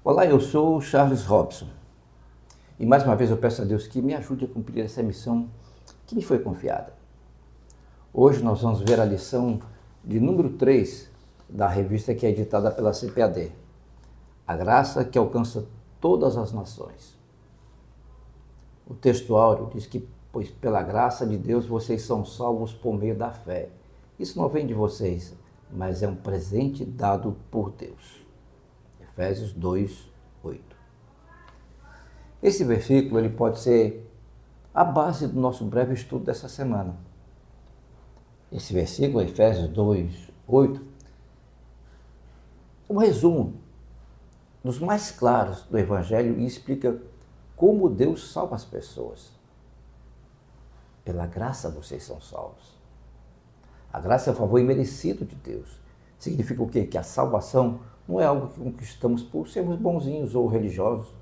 Olá, eu sou o Charles Robson e mais uma vez eu peço a Deus que me ajude a cumprir essa missão que me foi confiada. Hoje nós vamos ver a lição de número 3 da revista que é editada pela CPAD, A Graça que Alcança Todas as Nações. O texto áureo diz que, pois pela graça de Deus vocês são salvos por meio da fé. Isso não vem de vocês, mas é um presente dado por Deus. Efésios 2, 8. Esse versículo ele pode ser a base do nosso breve estudo dessa semana. Esse versículo, Efésios 2, 8, é um resumo dos mais claros do Evangelho e explica como Deus salva as pessoas. Pela graça vocês são salvos. A graça é o favor imerecido de Deus. Significa o quê? Que a salvação não é algo que conquistamos por sermos bonzinhos ou religiosos.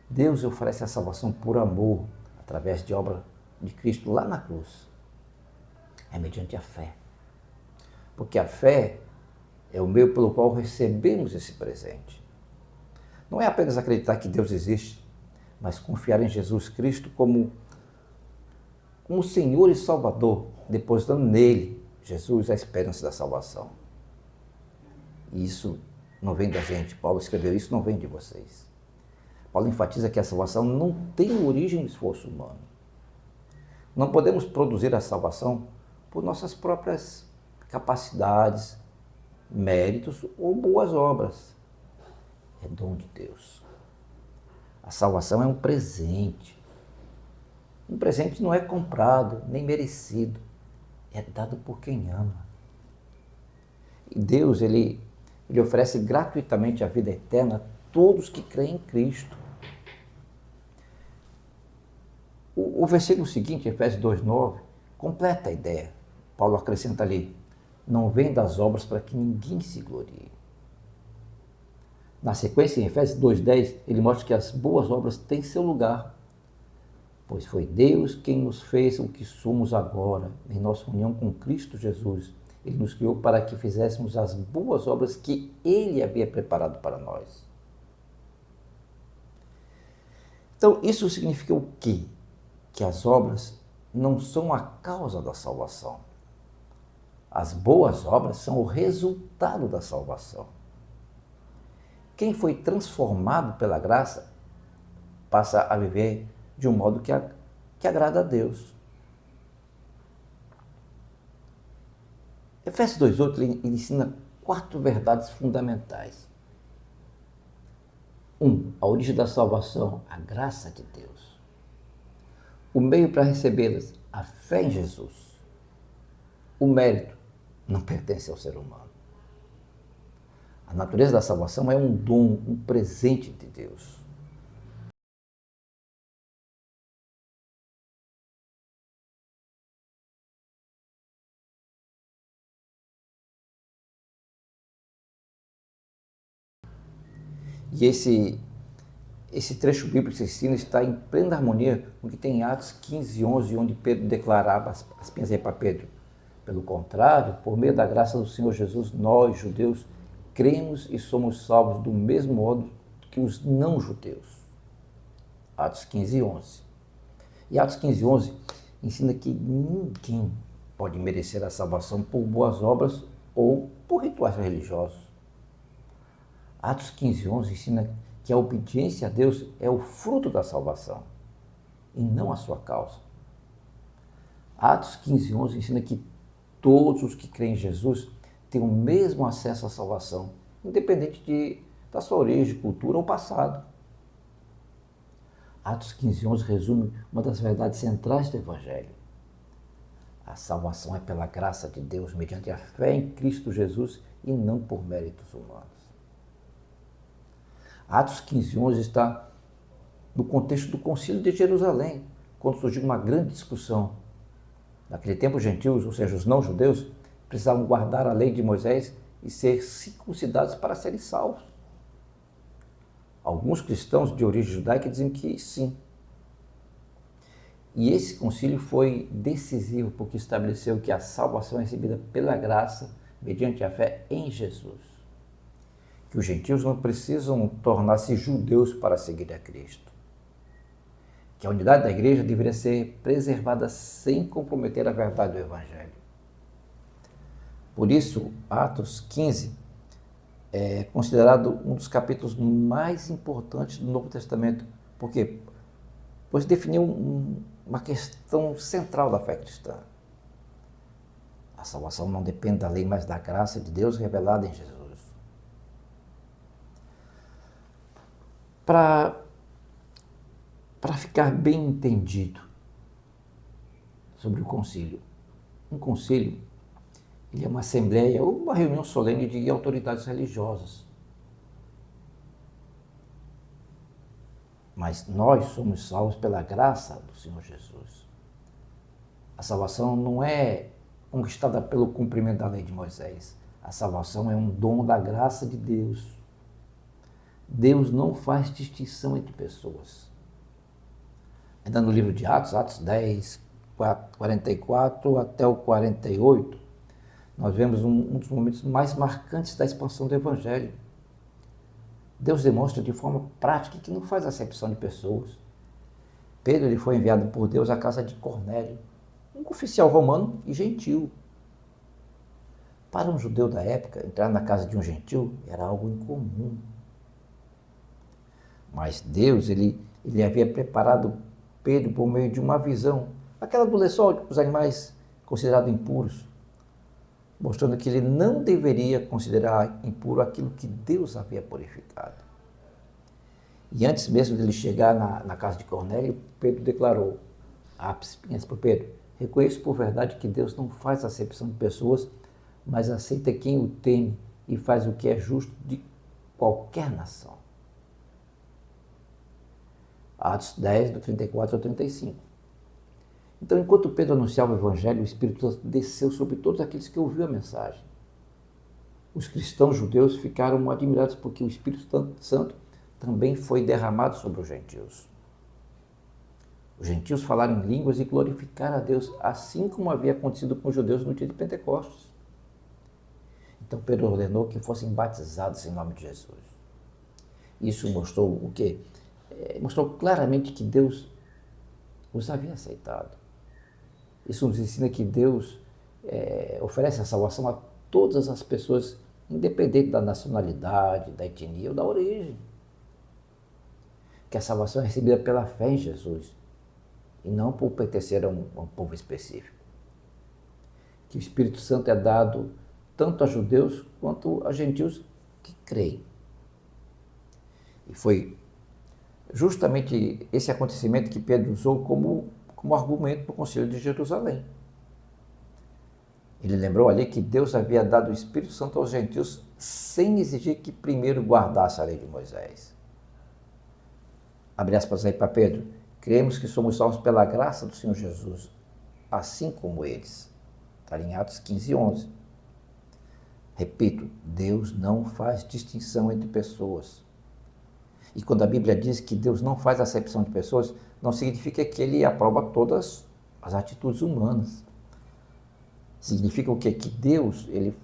Deus oferece a salvação por amor, através de obra de Cristo lá na cruz. É mediante a fé. Porque a fé é o meio pelo qual recebemos esse presente. Não é apenas acreditar que Deus existe, mas confiar em Jesus Cristo como Senhor e Salvador, depositando nele, Jesus, a esperança da salvação. E isso não vem da gente. Paulo escreveu isso, não vem de vocês. Paulo enfatiza que a salvação não tem origem no esforço humano. Não podemos produzir a salvação por nossas próprias capacidades, méritos ou boas obras. É dom de Deus. A salvação é um presente. Um presente não é comprado, nem merecido. É dado por quem ama. E Deus, ele oferece gratuitamente a vida eterna a todos que creem em Cristo. O versículo seguinte, Efésios 2,9, completa a ideia. Paulo acrescenta ali, não vem das obras para que ninguém se glorie. Na sequência, em Efésios 2,10, ele mostra que as boas obras têm seu lugar, pois foi Deus quem nos fez o que somos agora, em nossa união com Cristo Jesus. Ele nos criou para que fizéssemos as boas obras que Ele havia preparado para nós. Então, isso significa o quê? Que as obras não são a causa da salvação. As boas obras são o resultado da salvação. Quem foi transformado pela graça passa a viver de um modo que agrada a Deus. Efésios 2,8 ele ensina 4 verdades fundamentais. 1. A origem da salvação, a graça de Deus. O meio para recebê-las, a fé em Jesus. O mérito não pertence ao ser humano. A natureza da salvação é um dom, um presente de Deus. E esse trecho bíblico que se ensina está em plena harmonia com o que tem em Atos 15:11, onde Pedro declarava as pinhas aí para Pedro. Pelo contrário, por meio da graça do Senhor Jesus, nós, judeus, cremos e somos salvos do mesmo modo que os não-judeus. Atos 15:11. E Atos 15:11 ensina que ninguém pode merecer a salvação por boas obras ou por rituais religiosos. Atos 15:11 ensina que a obediência a Deus é o fruto da salvação e não a sua causa. Atos 15:11 ensina que todos os que creem em Jesus têm o mesmo acesso à salvação, independente da sua origem, cultura ou passado. Atos 15:11 resume uma das verdades centrais do Evangelho. A salvação é pela graça de Deus, mediante a fé em Cristo Jesus e não por méritos humanos. Atos 15:11 está no contexto do Concílio de Jerusalém, quando surgiu uma grande discussão. Naquele tempo, os gentios, ou seja, os não-judeus, precisavam guardar a lei de Moisés e ser circuncidados para serem salvos. Alguns cristãos de origem judaica dizem que sim. E esse concílio foi decisivo porque estabeleceu que a salvação é recebida pela graça mediante a fé em Jesus. que os gentios não precisam tornar-se judeus para seguir a Cristo, que a unidade da igreja deveria ser preservada sem comprometer a verdade do Evangelho. Por isso, Atos 15 é considerado um dos capítulos mais importantes do Novo Testamento. Por quê? Pois definiu uma questão central da fé cristã. A salvação não depende da lei, mas da graça de Deus revelada em Jesus. Para ficar bem entendido sobre o concílio. Um concílio, ele é uma assembleia ou uma reunião solene de autoridades religiosas. Mas nós somos salvos pela graça do Senhor Jesus. A salvação não é conquistada pelo cumprimento da lei de Moisés. A salvação é um dom da graça de Deus. Deus não faz distinção entre pessoas. Ainda no livro de Atos, Atos 10, 44 até o 48, nós vemos um dos momentos mais marcantes da expansão do Evangelho. Deus demonstra de forma prática que não faz acepção de pessoas. Pedro ele foi enviado por Deus à casa de Cornélio, um oficial romano e gentil. Para um judeu da época, entrar na casa de um gentil era algo incomum. Mas Deus ele havia preparado Pedro por meio de uma visão, aquela do lençol dos animais considerados impuros, mostrando que ele não deveria considerar impuro aquilo que Deus havia purificado. E antes mesmo de ele chegar na casa de Cornélio, Pedro declarou, para Pedro, reconheço por verdade que Deus não faz acepção de pessoas, mas aceita quem o teme e faz o que é justo de qualquer nação. Atos 10, do 34 ao 35. Então, enquanto Pedro anunciava o Evangelho, o Espírito Santo desceu sobre todos aqueles que ouviram a mensagem. Os cristãos judeus ficaram admirados porque o Espírito Santo também foi derramado sobre os gentios. Os gentios falaram em línguas e glorificaram a Deus, assim como havia acontecido com os judeus no dia de Pentecostes. Então Pedro ordenou que fossem batizados em nome de Jesus. Isso mostrou o quê? Mostrou claramente que Deus os havia aceitado. Isso nos ensina que Deus oferece a salvação a todas as pessoas, independente da nacionalidade, da etnia ou da origem. Que a salvação é recebida pela fé em Jesus e não por pertencer a um povo específico. Que o Espírito Santo é dado tanto a judeus quanto a gentios que creem. E foi justamente esse acontecimento que Pedro usou como argumento para o Concílio de Jerusalém. Ele lembrou ali que Deus havia dado o Espírito Santo aos gentios sem exigir que primeiro guardasse a lei de Moisés. Abre aspas aí para Pedro. Cremos que somos salvos pela graça do Senhor Jesus, assim como eles. Está em Atos 15, 11. Repito, Deus não faz distinção entre pessoas. E quando a Bíblia diz que Deus não faz acepção de pessoas, não significa que ele aprova todas as atitudes humanas. Significa o quê? Que Deus, ele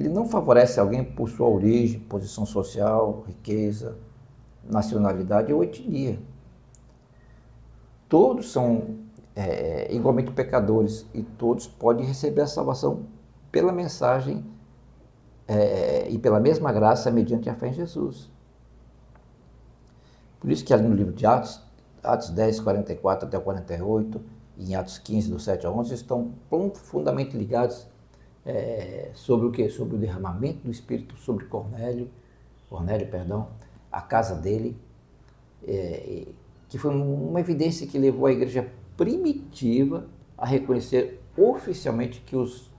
não favorece alguém por sua origem, posição social, riqueza, nacionalidade ou etnia. Todos são igualmente pecadores e todos podem receber a salvação pela mensagem e pela mesma graça mediante a fé em Jesus. Por isso que ali no livro de Atos 10, 44 até 48, e em Atos 15, do 7 a 11, estão profundamente ligados sobre o quê? Sobre o derramamento do Espírito sobre Cornélio, a casa dele, que foi uma evidência que levou a igreja primitiva a reconhecer oficialmente que os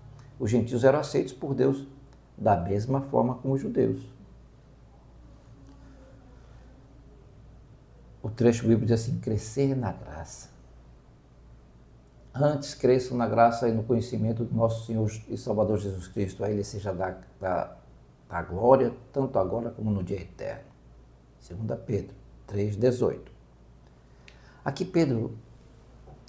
gentios eram aceitos por Deus da mesma forma como os judeus. O trecho bíblico diz assim, crescer na graça. Antes cresçam na graça e no conhecimento do nosso Senhor e Salvador Jesus Cristo. A Ele seja da glória, tanto agora como no dia eterno. 2 Pedro 3,18. Aqui Pedro,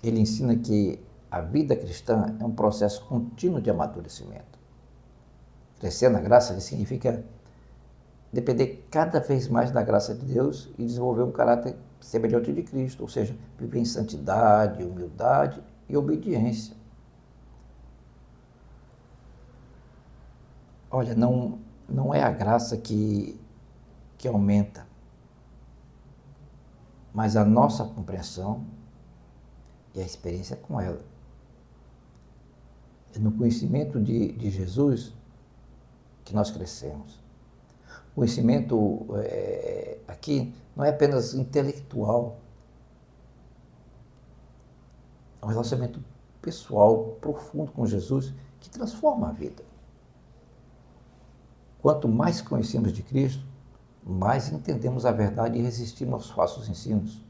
ele ensina que a vida cristã é um processo contínuo de amadurecimento. Crescer na graça significa depender cada vez mais da graça de Deus e desenvolver um caráter semelhante de Cristo, ou seja, viver em santidade, humildade e obediência. Olha, não é a graça que aumenta, mas a nossa compreensão e a experiência com ela. É no conhecimento de Jesus que nós crescemos. O conhecimento aqui não é apenas intelectual, é um relacionamento pessoal, profundo com Jesus, que transforma a vida. Quanto mais conhecemos de Cristo, mais entendemos a verdade e resistimos aos falsos ensinos,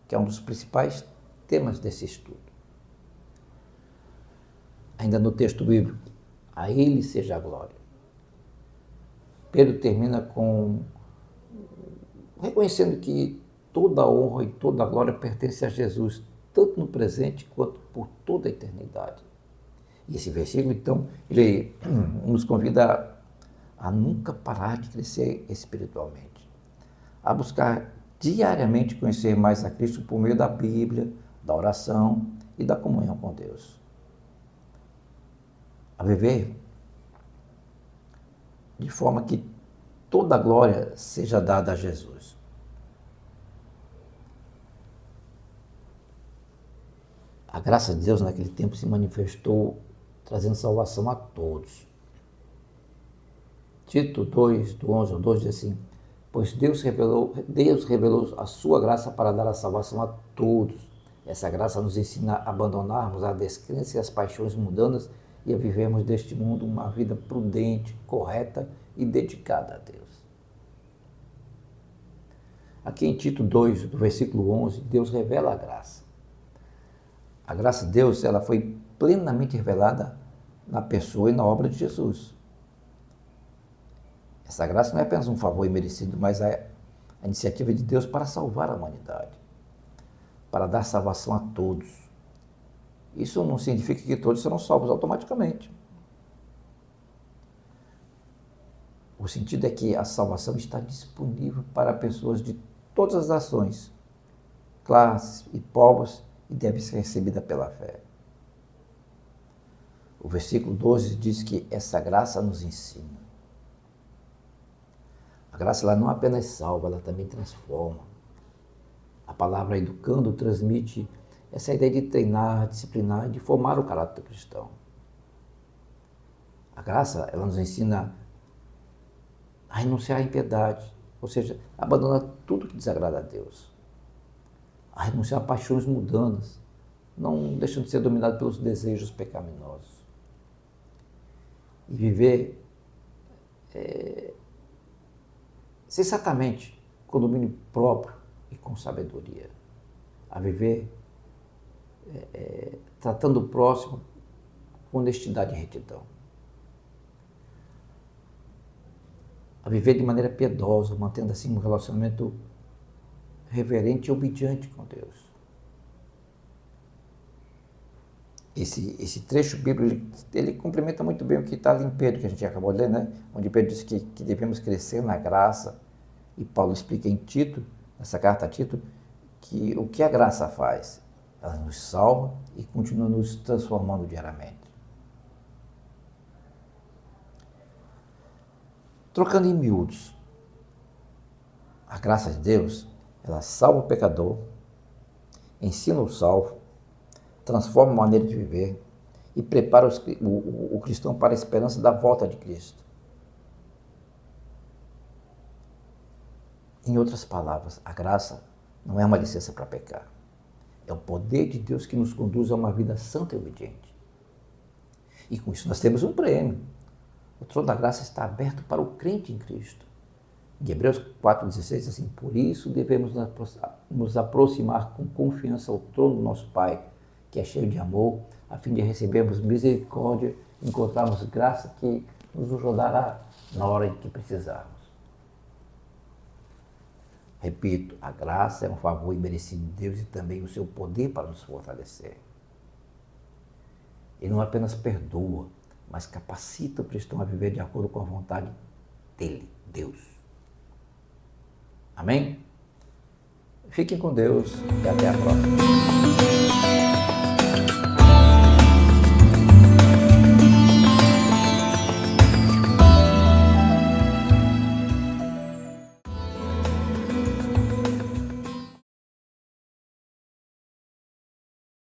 que é um dos principais temas desse estudo. Ainda no texto bíblico, a Ele seja a glória. Pedro termina reconhecendo que toda a honra e toda a glória pertence a Jesus, tanto no presente quanto por toda a eternidade. E esse versículo, então, ele nos convida a nunca parar de crescer espiritualmente, a buscar diariamente conhecer mais a Cristo por meio da Bíblia, da oração e da comunhão com Deus. A viver de forma que toda a glória seja dada a Jesus. A graça de Deus naquele tempo se manifestou trazendo salvação a todos. Tito 2, do 11 ao 12, diz assim: pois Deus revelou a sua graça para dar a salvação a todos. Essa graça nos ensina a abandonarmos a descrença e as paixões mundanas e a vivermos deste mundo uma vida prudente, correta e dedicada a Deus. Aqui em Tito 2, do versículo 11, Deus revela a graça. A graça de Deus, ela foi plenamente revelada na pessoa e na obra de Jesus. Essa graça não é apenas um favor imerecido, mas a iniciativa de Deus para salvar a humanidade, para dar salvação a todos. Isso não significa que todos serão salvos automaticamente. O sentido é que a salvação está disponível para pessoas de todas as nações, classes e povos e deve ser recebida pela fé. O versículo 12 diz que essa graça nos ensina. A graça ela não apenas salva, ela também transforma. A palavra educando transmite essa ideia de treinar, disciplinar, de formar o caráter cristão. A graça ela nos ensina a renunciar à impiedade, ou seja, abandonar tudo que desagrada a Deus. A renunciar a paixões mundanas, não deixando de ser dominado pelos desejos pecaminosos. E viver sensatamente, com domínio próprio e com sabedoria. A viver tratando o próximo com honestidade e retidão. A viver de maneira piedosa, mantendo assim um relacionamento reverente e obediente com Deus. Esse trecho bíblico, ele complementa muito bem o que está ali em Pedro, que a gente acabou de ler, né? Onde Pedro diz que devemos crescer na graça, e Paulo explica em Tito, nessa carta a Tito, que o que a graça faz? Ela nos salva e continua nos transformando diariamente. Trocando em miúdos, a graça de Deus, ela salva o pecador, ensina o salvo, transforma a maneira de viver e prepara o cristão para a esperança da volta de Cristo. Em outras palavras, a graça não é uma licença para pecar. É o poder de Deus que nos conduz a uma vida santa e obediente. E com isso nós temos um prêmio. O trono da graça está aberto para o crente em Cristo. Em Hebreus 4,16 diz assim: por isso devemos nos aproximar com confiança ao trono do nosso Pai, que é cheio de amor, a fim de recebermos misericórdia e encontrarmos graça que nos ajudará na hora em que precisarmos. Repito, a graça é um favor imerecido de Deus e também o seu poder para nos fortalecer. Ele não apenas perdoa, mas capacita o cristão a viver de acordo com a vontade dele, Deus. Amém? Fiquem com Deus e até a próxima.